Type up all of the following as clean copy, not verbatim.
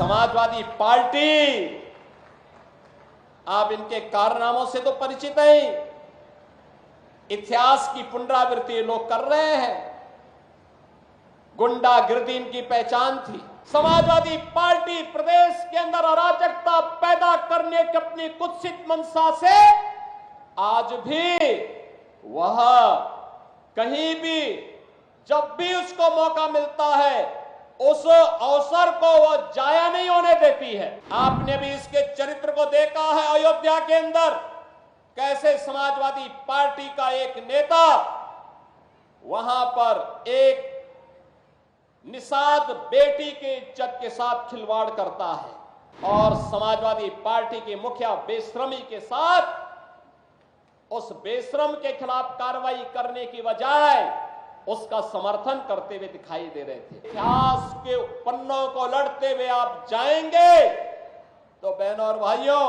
Samajwadi party, आप इनके कारनामों से तो परिचित हैं। इतिहास की पुनरावृत्ति लोग कर रहे हैं। गुंडागिर्दी इनकी पहचान थी। समाजवादी पार्टी प्रदेश के अंदर अराजकता पैदा करने की अपनी कुत्सित मंशा से आज भी वह कहीं भी जब भी उसको मौका मिलता है उस अवसर को वह जाया नहीं होने देती है। आपने भी इसके चरित्र को देखा है। अयोध्या के अंदर कैसे समाजवादी पार्टी का एक नेता वहां पर एक निषाद बेटी के इज्जत के साथ खिलवाड़ करता है और समाजवादी पार्टी के मुखिया बेशर्मी के साथ उस बेशरम के खिलाफ कार्रवाई करने की बजाय उसका समर्थन करते हुए दिखाई दे रहे थे। इतिहास के पन्नों को लड़ते हुए आप जाएंगे तो बहनों और भाइयों,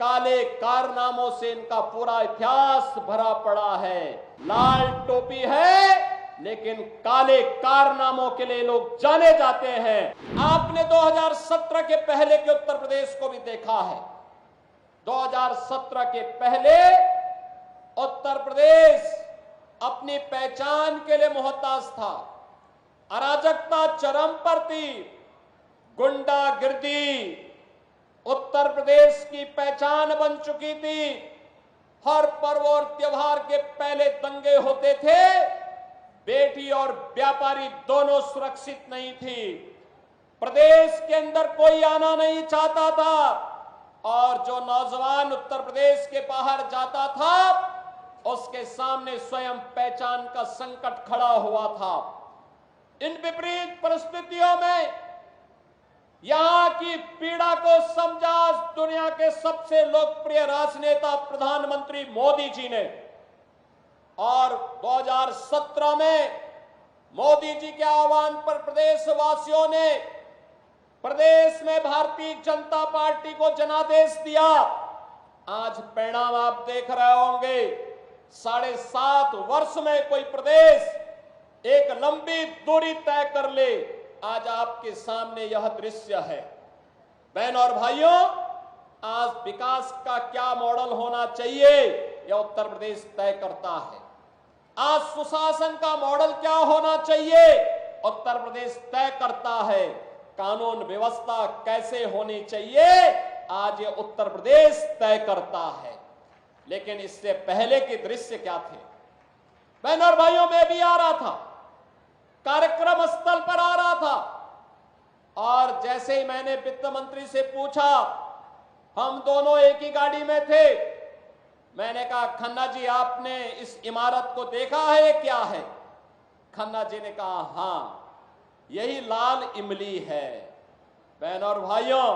काले कारनामों से इनका पूरा इतिहास भरा पड़ा है। लाल टोपी है लेकिन काले कारनामों के लिए लोग जाने जाते हैं। आपने 2017 के पहले के उत्तर प्रदेश को भी देखा है। 2017 के पहले उत्तर प्रदेश अपनी पहचान के लिए मोहताज था। अराजकता चरम पर थी। गुंडागिर्दी उत्तर प्रदेश की पहचान बन चुकी थी। हर पर्व और त्योहार के पहले दंगे होते थे। बेटी और व्यापारी दोनों सुरक्षित नहीं थी। प्रदेश के अंदर कोई आना नहीं चाहता था और जो नौजवान उत्तर प्रदेश के बाहर जाता था उसके सामने स्वयं पहचान का संकट खड़ा हुआ था। इन विपरीत परिस्थितियों में यहां की पीड़ा को समझा दुनिया के सबसे लोकप्रिय राजनेता प्रधानमंत्री मोदी जी ने और 2017 में मोदी जी के आह्वान पर प्रदेशवासियों ने प्रदेश में भारतीय जनता पार्टी को जनादेश दिया। आज परिणाम आप देख रहे होंगे। 7.5 वर्ष में कोई प्रदेश एक लंबी दूरी तय कर ले, आज आपके सामने यह दृश्य है। बहनों और भाइयों, आज विकास का क्या मॉडल होना चाहिए यह उत्तर प्रदेश तय करता है। आज सुशासन का मॉडल क्या होना चाहिए उत्तर प्रदेश तय करता है। कानून व्यवस्था कैसे होनी चाहिए आज ये उत्तर प्रदेश तय करता है। लेकिन इससे पहले के दृश्य क्या थे? बहनों और भाइयों, मैं भी आ रहा था, कार्यक्रम स्थल पर आ रहा था और जैसे ही मैंने वित्त मंत्री से पूछा, हम दोनों एक ही गाड़ी में थे, मैंने कहा खन्ना जी आपने इस इमारत को देखा है, ये क्या है? खन्ना जी ने कहा हां, यही लाल इमली है। बहनों और भाइयों,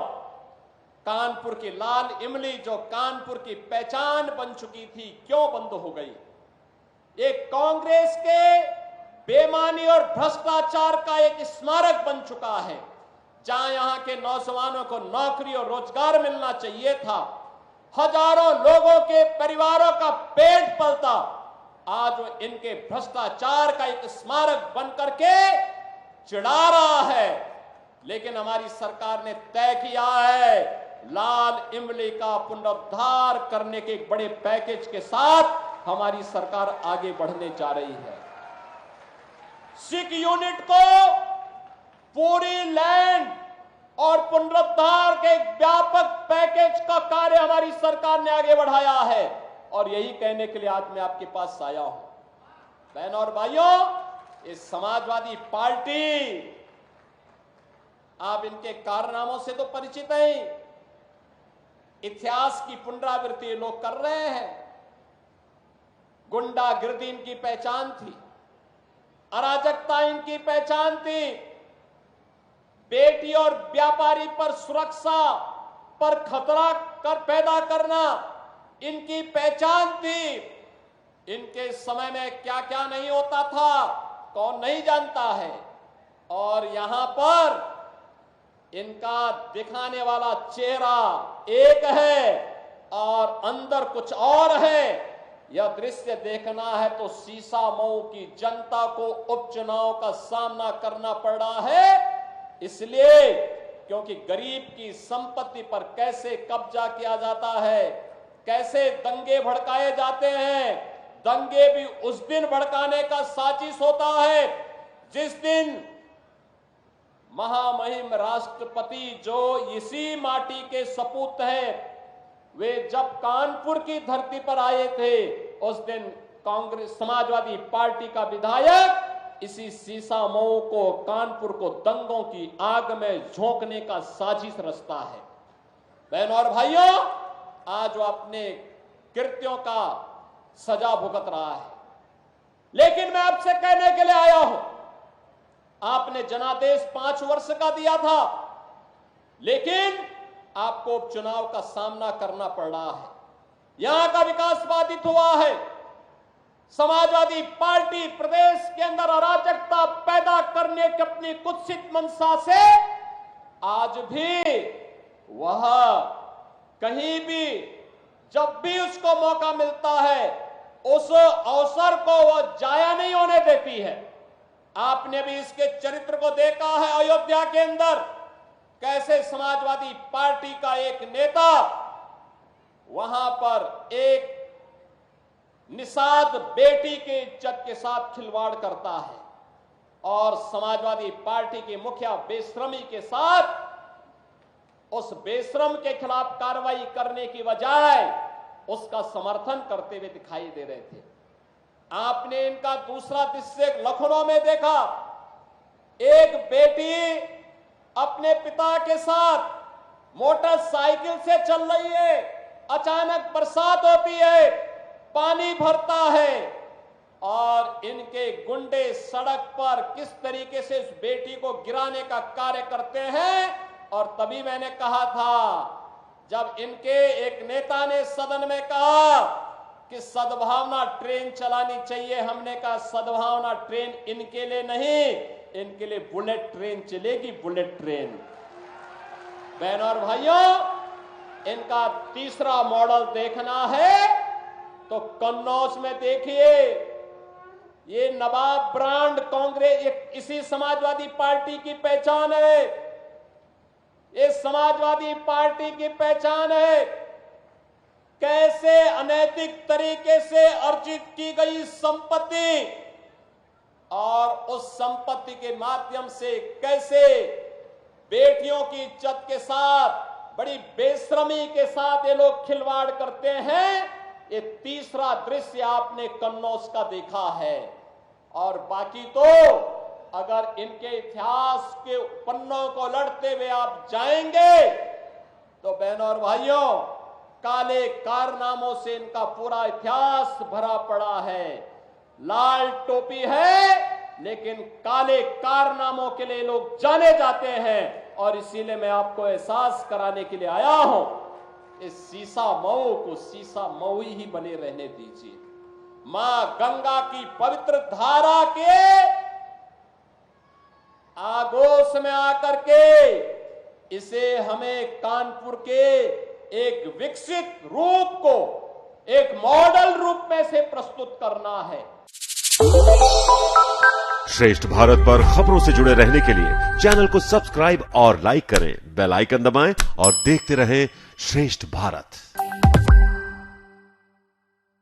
कानपुर की लाल इमली जो कानपुर की पहचान बन चुकी थी, क्यों बंद हो गई? ये कांग्रेस के बेईमानी और भ्रष्टाचार का एक स्मारक बन चुका है। जहां यहां के नौजवानों को नौकरी और रोजगार मिलना चाहिए था, हजारों लोगों के परिवारों का पेट पलता, आज इनके भ्रष्टाचार का एक स्मारक बन करके चिढ़ा रहा है। लेकिन हमारी सरकार ने तय किया है लाल इमली का पुनरुद्धार करने के एक बड़े पैकेज के साथ हमारी सरकार आगे बढ़ने जा रही है। सिख यूनिट को पूरी लैंड और पुनरुद्धार के एक व्यापक पैकेज का कार्य हमारी सरकार ने आगे बढ़ाया है और यही कहने के लिए आज मैं आपके पास आया हूं। बहनों और भाइयों, इस समाजवादी पार्टी, आप इनके कारनामों से तो परिचित हैं। इतिहास की पुनरावृत्ति लोग कर रहे हैं। गुंडागिर्दी इनकी पहचान थी। अराजकता इनकी पहचान थी। बेटी और व्यापारी पर सुरक्षा पर खतरा पैदा करना इनकी पहचान थी। इनके समय में क्या क्या नहीं होता था कौन नहीं जानता है। और यहां पर इनका दिखाने वाला चेहरा एक है और अंदर कुछ और है। यह दृश्य देखना है तो सीसा मऊ की जनता को उपचुनाव का सामना करना पड़ रहा है, इसलिए क्योंकि गरीब की संपत्ति पर कैसे कब्जा किया जाता है, कैसे दंगे भड़काए जाते हैं। दंगे भी उस दिन भड़काने का साजिश होता है जिस दिन महामहिम राष्ट्रपति जो इसी माटी के सपूत हैं, वे जब कानपुर की धरती पर आए थे, उस दिन कांग्रेस समाजवादी पार्टी का विधायक इसी सीसा मऊ को, कानपुर को दंगों की आग में झोंकने का साजिश रचता है। बहनों और भाइयों, आज वो अपने कृत्यों का सजा भुगत रहा है। लेकिन मैं आपसे कहने के लिए आया हूं, आपने जनादेश 5 वर्ष का दिया था, लेकिन आपको उपचुनाव का सामना करना पड़ रहा है। यहां का विकास बाधित हुआ है। समाजवादी पार्टी प्रदेश के अंदर अराजकता पैदा करने की अपनी कुत्सित मंशा से आज भी वह कहीं भी जब भी उसको मौका मिलता है, उस अवसर को वह जाया नहीं होने देती है। आपने भी इसके चरित्र को देखा है अयोध्या के अंदर, कैसे समाजवादी पार्टी का एक नेता वहां पर एक निषाद बेटी के इज्जत के साथ खिलवाड़ करता है और समाजवादी पार्टी के मुखिया बेशर्मी के साथ उस बेशरम के खिलाफ कार्रवाई करने की बजाय उसका समर्थन करते हुए दिखाई दे रहे थे। आपने इनका दूसरा दृश्य लखनऊ में देखा, एक बेटी अपने पिता के साथ मोटरसाइकिल से चल रही है, अचानक बरसात होती है, पानी भरता है और इनके गुंडे सड़क पर किस तरीके से इस बेटी को गिराने का कार्य करते हैं। और तभी मैंने कहा था, जब इनके एक नेता ने सदन में कहा कि सद्भावना ट्रेन चलानी चाहिए, हमने कहा सद्भावना ट्रेन इनके लिए नहीं, इनके लिए बुलेट ट्रेन चलेगी, बुलेट ट्रेन। बहनों और भाइयों, इनका तीसरा मॉडल देखना है तो कन्नौज में देखिए, ये नवाब ब्रांड कांग्रेस इसी समाजवादी पार्टी की पहचान है। ये समाजवादी पार्टी की पहचान है। कैसे अनैतिक तरीके से अर्जित की गई संपत्ति और उस संपत्ति के माध्यम से कैसे बेटियों की इज्जत के साथ बड़ी बेशर्मी के साथ ये लोग खिलवाड़ करते हैं। ये तीसरा दृश्य आपने कन्नौज का देखा है। और बाकी तो अगर इनके इतिहास के पन्नों को लड़ते हुए आप जाएंगे तो बहनों और भाइयों, काले कारनामों से इनका पूरा इतिहास भरा पड़ा है। लाल टोपी है लेकिन काले कारनामों के लिए लोग जाने जाते हैं। और इसीलिए मैं आपको एहसास कराने के लिए आया हूं, इस सीसा मऊ को सीसा मऊ ही बने रहने दीजिए। मां गंगा की पवित्र धारा के आगोश में आकर के इसे हमें कानपुर के एक विकसित रूप को एक मॉडल रूप में से प्रस्तुत करना है। श्रेष्ठ भारत पर खबरों से जुड़े रहने के लिए चैनल को सब्सक्राइब और लाइक करें, बेल आइकन दबाएं और देखते रहें श्रेष्ठ भारत।